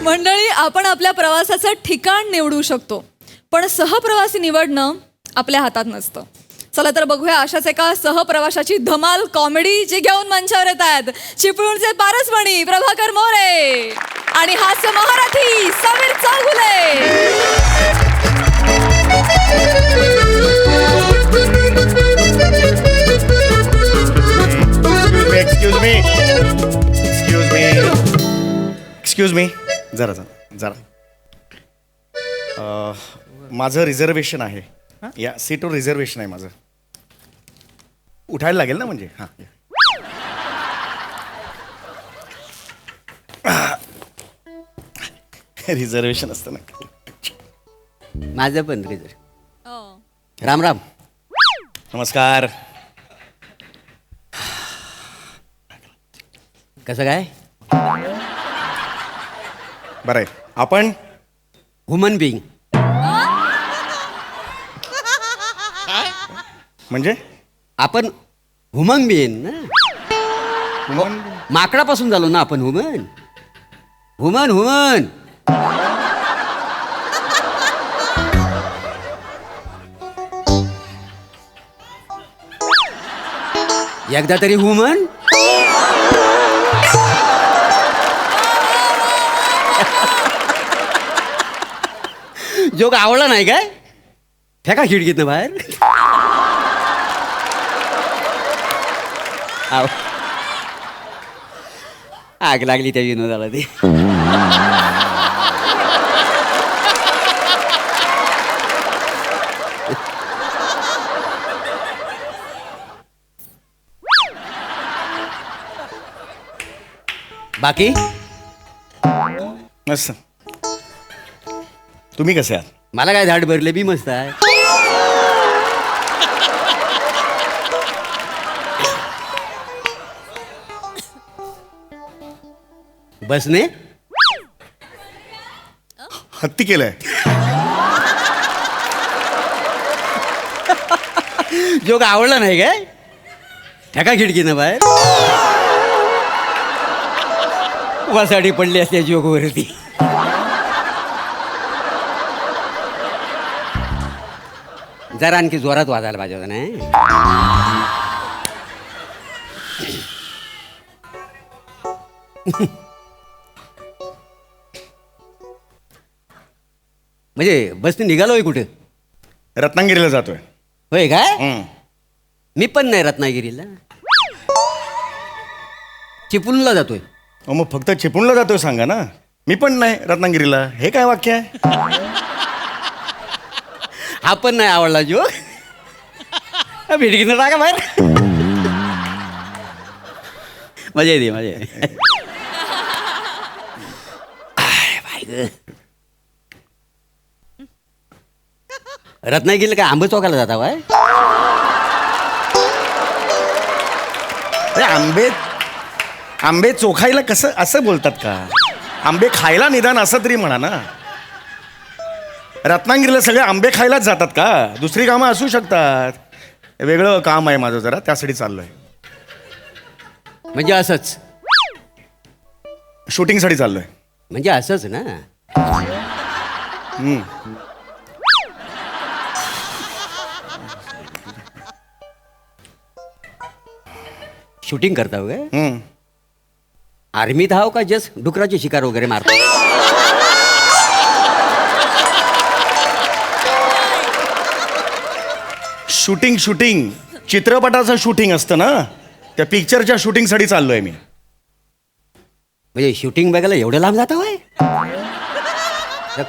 मंडळी, आपण आपल्या प्रवासाचं ठिकाण निवडू शकतो, पण सहप्रवासी निवडणं आपल्या हातात नसतं. चला तर बघूया अशाच एका सहप्रवासाची धमाल कॉमेडी जी घेऊन मंचावर येत आहेत चिपळूणचे पारसमणी प्रभाकर मोरे आणि हास्य महारथी समीर चौगुले. एक्सक्यूज मी जरा माझं रिझर्वेशन आहे. या सीटवर रिझर्वेशन आहे माझं. उठायला लागेल ना म्हणजे. हां, रिझर्वेशन असतं ना. माझं पण रिझर्व. राम राम. नमस्कार. कसं काय? बरं आहे. आपण ह्युमन बिईंग म्हणजे आपण ह्युमन बिईंग ना. माकडापासून झालो ना आपण. Human human human. एकदा तरी ह्युमन. जोक आवडला नाही काय? फेका खिडकीतनं बाहेर. आग लागली त्या विनोदाला ते. बाकी मस्त. तुम्ही कसे आहात? मला काय झाड भरले बी मस्त आहे. बसने हत्ती केलंय. जोक आवडला नाही काय? ठेका खिडकीनं बाहेर. वासाडी पडली असते जोकवरती. जरा आणखी जोरात वाजायला पाहिजे होता नाही. म्हणजे बसने निघालोय कुठे? रत्नागिरीला जातोय. होय काय? हं. मी पण नाही रत्नागिरीला. चिपळूणला जातोय. अहो, मग फक्त चिपळूणला जातोय सांगा ना. मी पण नाही रत्नागिरीला. हे काय वाक्य आहे? हा पण नाही आवडला जो. भिडकीनं टाका बाहेर. मजा येते मजा येते. रत्नागिरीला काय आंबे चौकाला जाता बाय? अरे आंबे चोखायला कसं असं बोलतात का? आंबे खायला निदान असं तरी म्हणा ना. रत्नागिरीला सगळे आंबे खायलाच जातात का? दुसरी कामं असू शकतात. वेगळं काम आहे माझं जरा, त्यासाठी चाललोय. म्हणजे असंच? शूटिंगसाठी चाललोय. म्हणजे असंच ना. शूटिंग करता हो काय? आर्मीत हाव का जस्ट डुकराची शिकार वगैरे मारतो? शूटिंग चित्रपटाचं शूटिंग असतं ना, त्या पिक्चरच्या शूटिंगसाठी चाललोय मी. म्हणजे शूटिंग बघायला एवढं लांब जाता होय?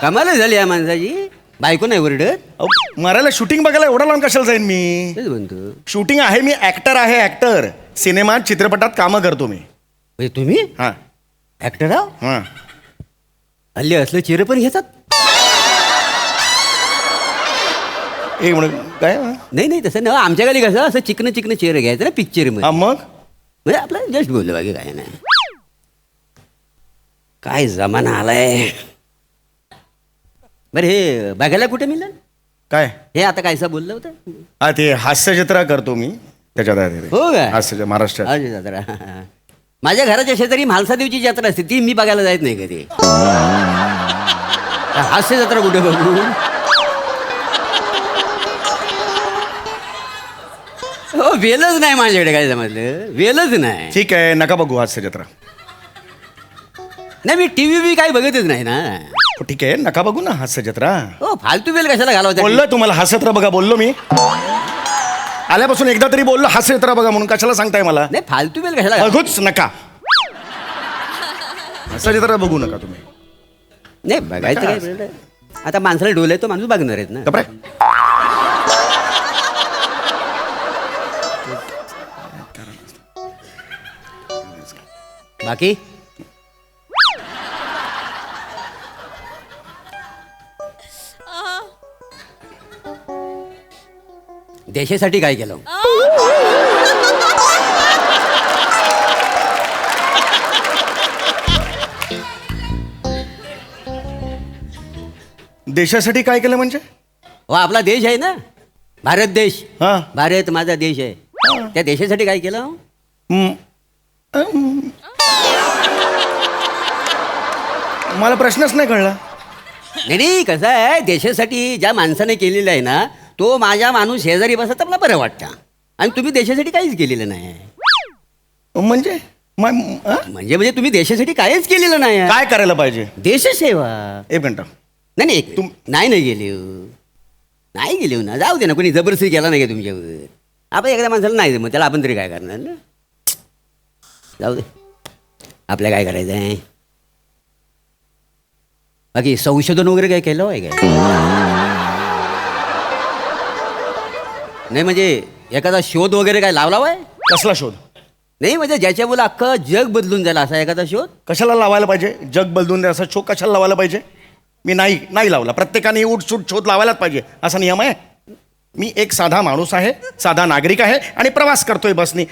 कमाल झाली या माणसाची. बायको नाही ओरडत? मरायला शूटिंग बघायला एवढा लांब कशाला जाईन मी? तेच म्हणतो. शूटिंग आहे. मी ऍक्टर आहे. ऍक्टर सिनेमात चित्रपटात कामं करतो मी. म्हणजे तुम्ही हां ऍक्टर आहो? हां. हल्ली असलं चेहरे पण घेतात? एक म्हणून काय? नाही तसं ना. आमच्या गाली कसं असं चिकन चेहरे घ्यायचं ना पिक्चर मध्ये. मग म्हणजे आपलं जस्ट बोललो बाकी काय नाही. काय जमाना आलाय. बरं हे बघायला कुठे मिळलं? काय हे आता कायसा बोललं होतं? हा ते हास्यचित्र करतो मी त्याच्यात आहे ते. हो काय? हास्य महाराष्ट्रात. अरे दादा माझ्या घराच्या शेजारी म्हालसादेवची जत्रा असते ती मी बघायला जात नाही कधी. हास्य जत्रा कुठे बघू? हो वेलच नाही माझ्याकडे, काय समजलं, वेलच नाही. ठीक आहे, नका बघू हास्य जत्रा. नाही मी टीव्ही बी काही बघतच नाही ना. हो, ठीक आहे, नका बघू ना हास्य जत्रा. हो फालतू वेल कशाला घालवता? बोललोय तुम्हाला हास्य जत्रा बघा, बोललो मी आल्यापासून एकदा तरी बोललो हास्य जत्रा बघा म्हणून. कशाला सांगताय मला? नाही फालतू वेल कशाला घालवता? बघूच नका, हास्य जत्रा बघू नका तुम्ही. नाही बघायचं काय वेळ? आता माणसाला डोले तो माणूस बघणार आहेत ना. गप्रे. बाकी देशासाठी काय केलं? देशासाठी काय केलं म्हणजे? हो आपला देश आहे ना, भारत देश. हा. भारत माझा देश आहे. त्या देशासाठी काय केलं? हम्म. मला प्रश्नच नाही कळला. नाही कसं आहे, देशासाठी ज्या माणसाने केलेलं आहे ना तो माझ्या माणूस शेजारी बसत मला बरं वाटतं. आणि तुम्ही देशासाठी काहीच केलेलं नाही. म्हणजे म्हणजे तुम्ही देशासाठी काहीच केलेलं नाही. काय करायला पाहिजे? देशसेवा. एक मिनिट. नाही नाही नाही गेले नाही गेले ना, जाऊ दे ना, कोणी जबरदस्ती केला नाही का तुमच्यावर? आपण एखाद्या माणसाला नाही मग त्याला आपण तरी काय करणार ना. जाऊ दे, आपल्या काय करायचं आहे. बाकी संशोधन वगैरे काय केलं आहे काय? नाही म्हणजे एखादा शोध वगैरे काय लावला आहे? कसला शोध? नाही म्हणजे ज्याच्यामुळे अख्खं जग बदलून जाईल असा एखादा शोध. कशाला लावायला पाहिजे? जग बदलून द्या असा शोध कशाला लावायला पाहिजे? मी नाही लावला. प्रत्येकाने उठसूट शोध लावायलाच पाहिजे असा नियम आहे? मी एक साधा माणूस आहे, साधा नागरिक आहे आणि प्रवास करतोय बसनी.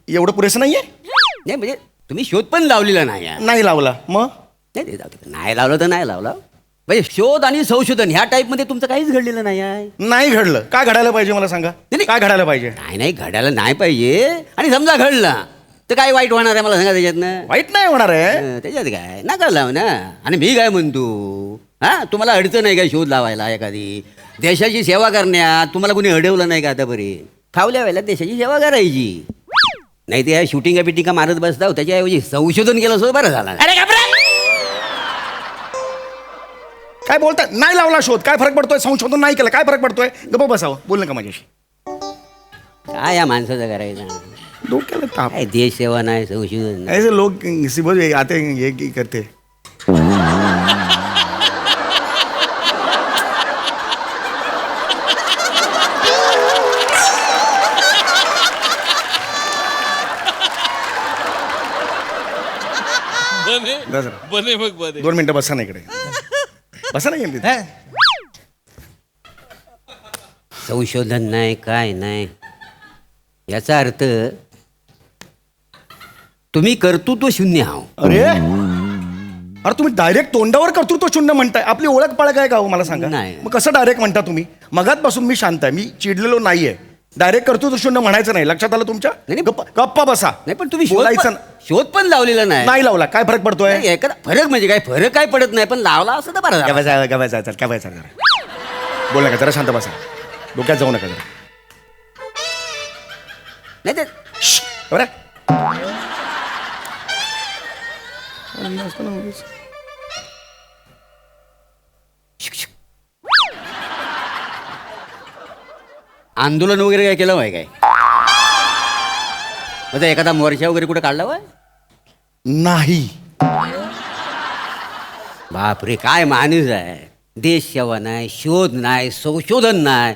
एवढं पुरेसं नाहीये? नाही म्हणजे तुम्ही शोध पण लावलेला नाही आहे. नाही लावला मग? नाही जाऊ दे. नाही लावलं तर नाही लावलं. म्हणजे शोध आणि संशोधन ह्या टाईपमध्ये तुमचं काहीच घडलेलं नाही आहे. नाही घडलं. काय घडायला पाहिजे मला सांगा? नाही. काय घडायला पाहिजे? नाही घडायला नाही पाहिजे. आणि समजा घडला तर काय वाईट होणार आहे मला सांगा त्याच्यातनं? वाईट नाही होणार आहे. त्याच्यात काय नका लाव ना. आणि मी काय म्हणतो, हा तुम्हाला अडचण नाही काय शोध लावायला एखादी? देशाची सेवा करण्यात तुम्हाला कोणी अडवलं नाही का आतापर्यंत? फावल्या वेळेला देशाची सेवा करायची. नाही ते शूटिंगा बिटिंगा मारत बसता, त्याच्याऐवजी संशोधन केलं असं बरं झालं. अरे काय बोलताय? नाही लावला शोध, काय फरक पडतोय? संशोधन नाही केलं, काय फरक पडतोय? गप्प बसावं, बोल नका माझ्याशी. काय या माणसाचं करायचं? डोक्याला ताप. काय देश सेवा नाही, संशोधन नाही. ऐसे लोग सिबत आते ये की करते. बने मग बने. 2 मिनिटं बसा ना इकडे. बसा ना तिथे. संशोधन नाही काय नाही याचा अर्थ तुम्ही कर्तृत्व शून्य आहो. अरे तुम्ही डायरेक्ट तोंडावर कर्तृत्व शून्य म्हणताय. आपली ओळख पाळख आहे का हो मला सांगा? नाही. मग कसं डायरेक्ट म्हणता तुम्ही? मगातपासून मी शांत आहे, मी चिडलेलो नाहीये. डायरेक्ट कर्तृत्व शून्य म्हणायचं नाही, लक्षात आलं तुमच्या? नाही. गप्पा बसा. नाही पण तुम्ही बोलायचं शोध पण लावलेला नाही. नाही लावला, काय फरक पडतोय? नाही, एखादा फरक म्हणजे काय फरक काय पडत नाही, पण लावला असं तर बरं झालं. काय बोल नका, जरा शांत बसा. डोक्यात जाऊ नका जरा. नाही ते बरं? आंदोलन वगैरे काय केलं होय काय? म्हणजे एखादा मोर्चा वगैरे कुठे काढला होय? नाही. बापरे काय माणूस आहे. देश सेवा नाही, शोध नाही, संशोधन नाही,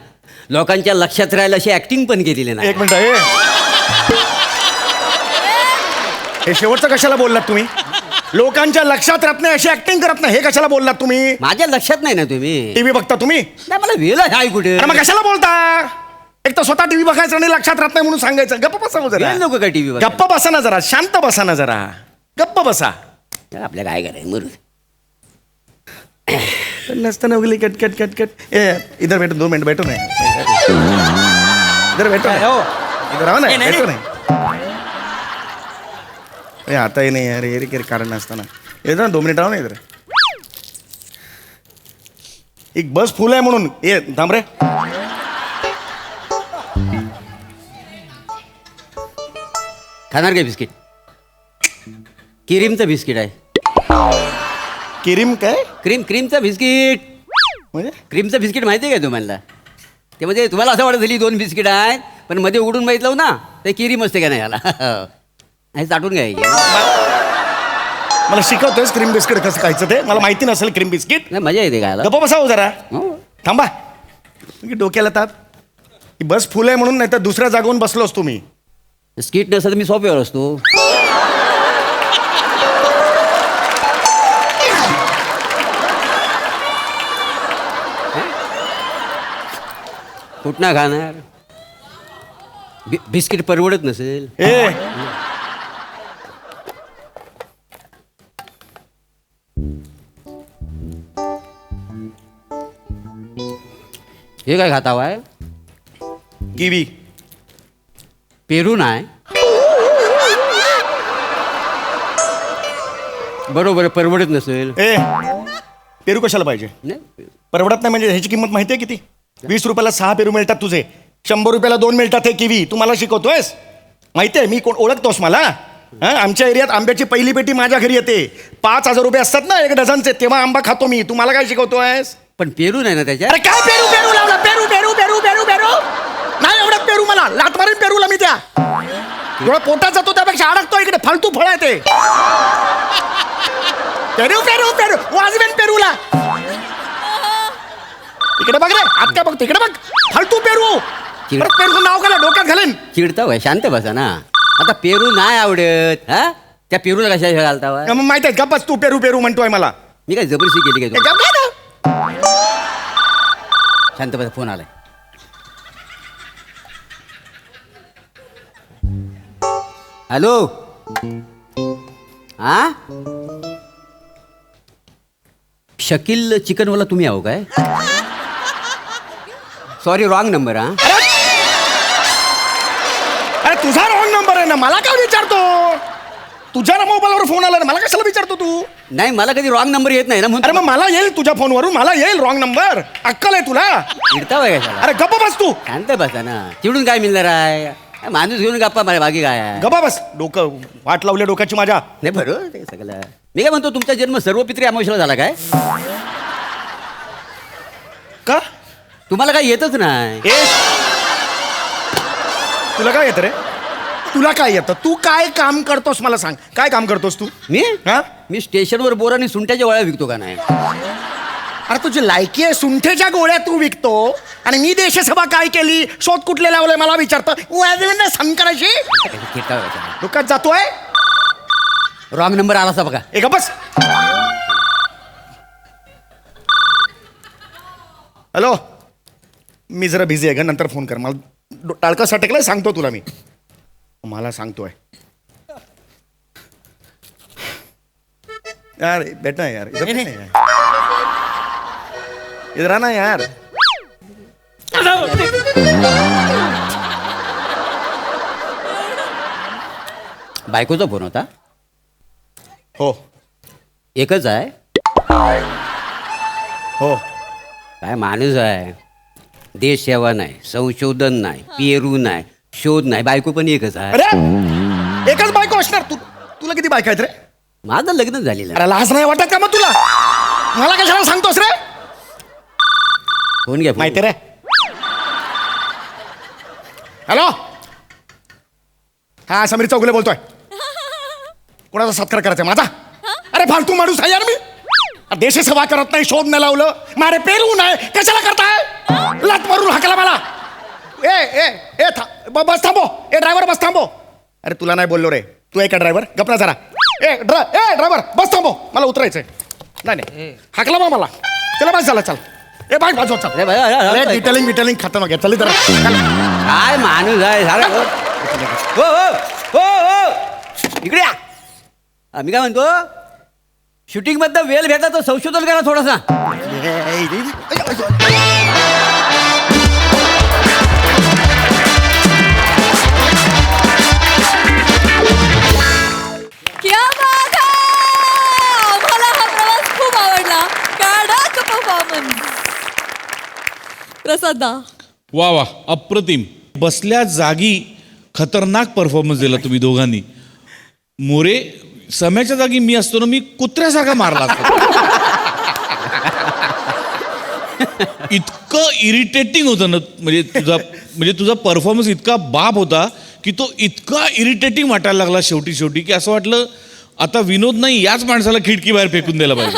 लोकांच्या लक्षात राहायला अशी ऍक्टिंग पण केलेली नाही. एक मिनिट. हे शेवटचं कशाला बोललात तुम्ही? लोकांच्या लक्षात राहत नाही अशी ऍक्टिंग करत नाही, हे कशाला बोललात तुम्ही? माझ्या लक्षात नाही ना तुम्ही? टीव्ही बघता तुम्ही? नाही मला वेळ आहे कुठे. अरे मग कशाला बोलता? एक तर स्वतः टीव्ही बघायचं आणि लक्षात राहत नाही म्हणून सांगायचं. गप्प बसा हो जरा. वेळ नको काय टीव्ही गप्प बसा ना जरा, शांत बसा ना जरा, गप्प बसा. आपल्या काय करायचं मरू. नसताना उगली कट कट कट कट. इधर बैठो, 2 मिनट बैठो नाही. इधर बैठो. इधर आओ ना, बैठो नाही. अरे आता ही नाही यार, ये कारण नसताना येतो ना 2 मिनिट राहून येत रे. एक बस फुल आहे म्हणून ये थांब रे. खाणार काय बिस्किट? क्रीमचं बिस्किट आहे. किरीम काय क्रीमचं बिस्किट. म्हणजे क्रीमचं बिस्किट माहिती आहे का तुम्हाला? ते म्हणजे तुम्हाला असं वाटत झाली 2 बिस्किट आहेत पण मध्ये उघडून बघितलं ना ते क्रीम असते का नाही याला. हे चाटून घ्यायचे. मला शिकवतोयस क्रीम बिस्किट कसं खायचं ते? मला माहिती नसेल क्रीम बिस्किट. नाही मजा येते खायला. गप्पा बसाव जरा. हो. थांबा. डोक्याला ताप. ही बस फुल आहे म्हणून, नाही तर दुसऱ्या जागेवरून बसलो असतो मी. बिस्किट नसतं तर मी सोप्यावर असतो. कुठं खाणार? बिस्किट परवडत नसेल. ए हे काय खाता आहे? किवी. पेरू नाही. बरोबर आहे, परवडत नसेल. ए पेरू कशाला पाहिजे? नाही परवडत नाही म्हणजे ह्याची किंमत माहिती आहे किती? 20 रुपयाला 6 पेरू मिळतात तुझे. 100 रुपयाला 2 मिळतात हे किवी. तू मला शिकवतोयस? माहिती आहे मी कोण? ओळखतोस मला? हा, आमच्या एरियात आंब्याची पहिली पेटी माझ्या घरी येते. 5,000 रुपये असतात ना 1 डझनचे, तेव्हा आंबा खातो मी. तू मला काय शिकवतोयस? पण पेरू नाही ना त्याच्यात. अरे काय पेरू पेरू लावला? पेरू पेरू पेरू पेरू पेरू नाही एवढं पेरू. मला लात मारेन पेरूला मी त्या. एवढा पोटात जातो त्यापेक्षा अडकतो इकडे. फालतू फळ आहे ते. पेरू पेरू पेरू वाजवेन पेरूला. इकडे बघ रे, आत काय बघतो? इकडे बघ. फालतू पेरू. परत पेरूचं नाव काढा डोक्यात घालेन. चिडता वय, शांत बसा ना. आता पेरू नाही आवडत हा? त्या पेरूला कशा घालता वय? मग माहित आहे का बस तू पेरू पेरू म्हणतोय मला. मी काय जबरदस्ती केली ए, काय? गप रे ना. शांत बसा, फोन आलाय. हॅलो हा, शकील चिकनवाला तुम्ही आहो काय? Sorry wrong number. हा अरे तुझा रॉंग नंबर आहे ना. मला काय विचारतो? तुझ्या मोबाईलवर फोन आला ना, मला कशाला विचारतो तू? नाही मला कधी रॉंग नंबर येत नाही ना अरे म्हणून. मग मला येईल तुझ्या फोनवरून. मला येईल रॉंग नंबर. अक्कल आहे तुला? चिडता वय कशाला? अरे गप्पा बस तू. शांत बसा ना. चिडून काय मिळणार आहे? माणूस घेऊन गप्पा मारे बाकी काय आहे? गप्पा बस. डोकं वाट लावल्या डोक्याची माझ्या. नाही बरोबर ते सगळं. मी काय म्हणतो तुमचा जन्म सर्वपित्री अमावस्याला झाला काय? का? तुम्हाला काय येतच नाही. ए तुला काय येतं रे? तुला काय येतं? तू काय काम करतोस मला सांग. काय काम करतोस तू? मी हा? मी स्टेशनवर बोर आणि सुंट्याच्या गोळ्या विकतो का नाही? अरे तुझी लायकी आहे सुंठेच्या गोळ्या तू विकतो आणि मी देशसभा काय केली? शोध कुठले लावले मला विचारतो. संकराशी डोक्यात जातोय. रॉंग नंबर आला असा बघा. ए बस. हॅलो मी जरा बिझी आहे का? नंतर फोन कर. मला टाळकं सटकलंय सांगतो तुला मी. मला सांगतोय यार. बेटा यार इधर नहीं यार. इधर आना यार. बायकोचा फोन होता. हो एकच आहे. हो. काय माणूस आहे. देश सेवा नाही, संशोधन नाही, पेरू नाही, शोध नाही. बायको पण एकच आहे. अरे एकच बायको असणार. तुला किती बायका आहेत रे? माझं लग्न झालेलं आहे. अरे लाज नाही वाटत का मग तुला? मला कशाला सांगतोस रे? फोन घ्या फोन. माहिती रे. हॅलो हा समीर चौगुले बोलतोय. कोणाचा सत्कार करायचा माझा? अरे फालतू माणूस आहे यार मी. देशसेवा करत नाही, शोध नाही लावलं. मारे पेरू नाही कशाला करताय? लात मारून हाकला मला. ए ए ए बस थांबो. ए ड्रायव्हर बस थांबो. अरे तुला नाही बोललो रे. तू आहे का ड्रायव्हर? गपना जरा. ए ड्रायव्हर बस थांबो. मला उतरायचंय. नाही हाकला मग मला. चला बस झाला चल. ए बाय बाजू चल. अरे बाय, अरे, अरे, डिटेलिंग खतम घ्या. चल जरा. काय माणूस आहे सारं. हो हो हो हो इकडे या. मी काय म्हणतो शूटिंग मधलं वेळ भेटला तर संशोधन करा थोडासा. प्रसादा. वा वा अप्रतिम. बसल्या जागी खतरनाक परफॉर्मन्स दिला तुम्ही दोघांनी. मोरे, सम्याच्या जागी मी असतो ना, मी कुत्र्यासारखा मारला असता. इतकं इरिटेटिंग होतं ना, म्हणजे तुझा परफॉर्मन्स इतका बाप होता की तो इतका इरिटेटिंग वाटायला लागला शेवटी की असं वाटलं आता विनोद नाही, याच माणसाला खिडकी बाहेर फेकून द्यायला पाहिजे.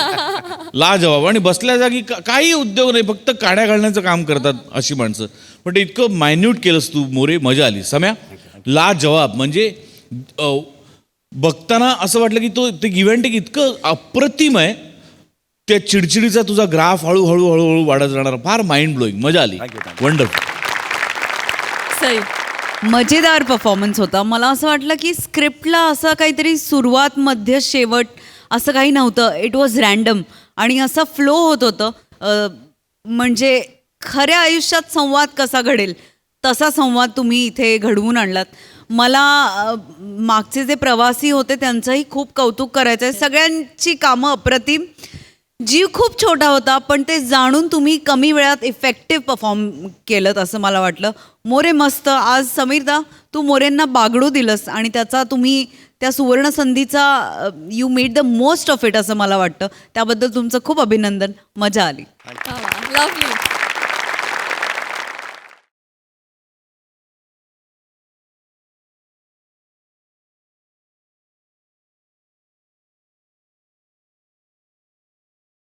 लाजवाब. आणि बसल्या जागी काही उद्योग नाही, फक्त काड्या घालण्याचं काम करतात अशी माणसं. पण ते इतकं मायन्यूट केलंस तू मोरे, मजा आली. सम्या, लाजवाब. म्हणजे बघताना असं वाटलं की ते इव्हेंट इतकं अप्रतिम आहे, त्या चिडचिडीचा तुझा ग्राफ हळूहळू वाढत जाणार. फार माइंड ब्लोईंग, मजा आली. वंडरफुल. सई. मजेदार परफॉर्मन्स होता. मला असं वाटलं की स्क्रिप्टला असं काहीतरी सुरुवात मध्य शेवट असं काही नव्हतं. इट वॉज रॅन्डम आणि असं फ्लो होत होतं. म्हणजे खऱ्या आयुष्यात संवाद कसा घडेल तसा संवाद तुम्ही इथे घडवून आणलात. मला मागचे जे प्रवासी होते त्यांचंही खूप कौतुक करायचं आहे. सगळ्यांची कामं अप्रतिम. जीव खूप छोटा होता पण ते जाणून तुम्ही कमी वेळात इफेक्टिव्ह परफॉर्म केलं असं मला वाटलं. मोरे मस्त. आज समीरदा तू मोरेंना बागडू दिलंस आणि त्याचा तुम्ही त्या सुवर्ण संधीचा you made the most of it असं मला वाटतं. त्याबद्दल तुमचं खूप अभिनंदन. मजा आली. लवली.